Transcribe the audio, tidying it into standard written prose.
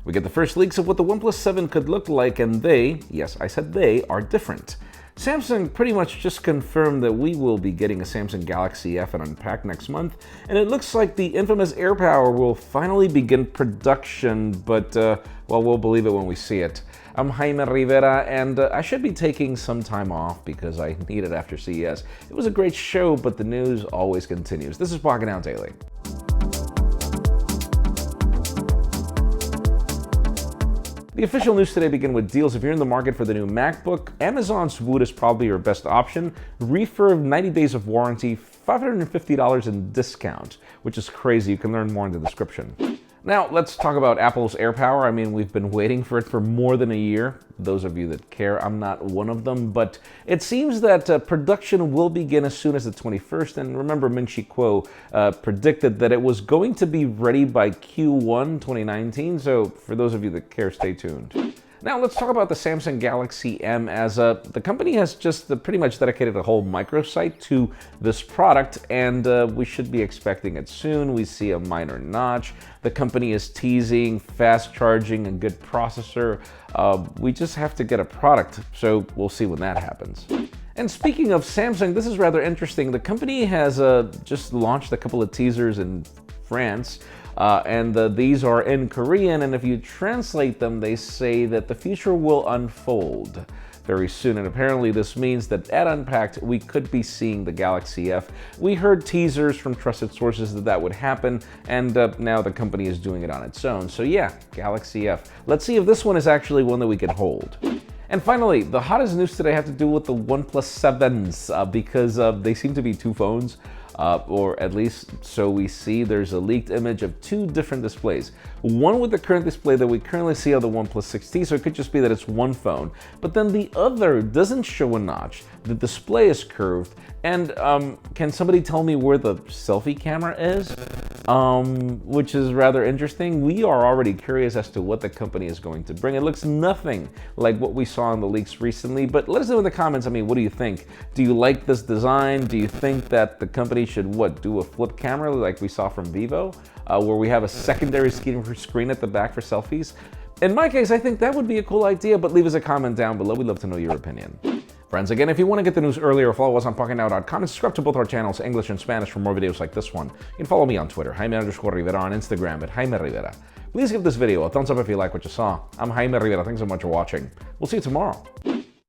We get the first leaks of what the OnePlus 7 could look like, and they, yes, I said they, are different. Samsung pretty much just confirmed that we will be getting a Samsung Galaxy S10 Unpacked next month, and it looks like the infamous AirPower will finally begin production, but, well, we'll believe it when we see it. I'm Jaime Rivera, and I should be taking some time off because I need it after CES. It was a great show, but the news always continues. This is Pocketnow Daily. The official news today begin with deals. If you're in the market for the new MacBook, Amazon's Wood is probably your best option. Refurb, 90 days of warranty, $550 in discount, which is crazy. You can learn more in the description. Now, let's talk about Apple's AirPower. I mean, we've been waiting for it for more than a year. Those of you that care, I'm not one of them, but it seems that production will begin as soon as the 21st. And remember, Ming-Chi Kuo predicted that it was going to be ready by Q1 2019. So for those of you that care, stay tuned. Now let's talk about the Samsung Galaxy M, as the company has just pretty much dedicated a whole microsite to this product, and we should be expecting it soon. We see a minor notch. The company is teasing fast charging, a good processor. We just have to get a product, so we'll see when that happens. And speaking of Samsung, this is rather interesting. The company has just launched a couple of teasers in France. These are in Korean, and if you translate them, they say that the future will unfold very soon. And apparently this means that at Unpacked, we could be seeing the Galaxy F. We heard teasers from trusted sources that that would happen, and now the company is doing it on its own. So yeah, Galaxy F. Let's see if this one is actually one that we can hold. And finally, the hottest news today had to do with the OnePlus 7s because they seem to be two phones. Or at least so we see. There's a leaked image of two different displays. One with the current display that we currently see on the OnePlus 6T, so it could just be that it's one phone. But then the other doesn't show a notch. The display is curved. And can somebody tell me where the selfie camera is? Which is rather interesting. We are already curious as to what the company is going to bring. It looks nothing like what we saw in the leaks recently, but let us know in the comments. I mean, what do you think? Do you like this design? Do you think that the company should, do a flip camera like we saw from Vivo, where we have a secondary screen at the back for selfies? In my case, I think that would be a cool idea, but leave us a comment down below. We'd love to know your opinion. Friends, again, if you want to get the news earlier, follow us on Pocketnow.com and subscribe to both our channels, English and Spanish, for more videos like this one. You can follow me on Twitter, Jaime_Rivera, on Instagram at Jaime Rivera. Please give this video a thumbs up if you like what you saw. I'm Jaime Rivera. Thanks so much for watching. We'll see you tomorrow.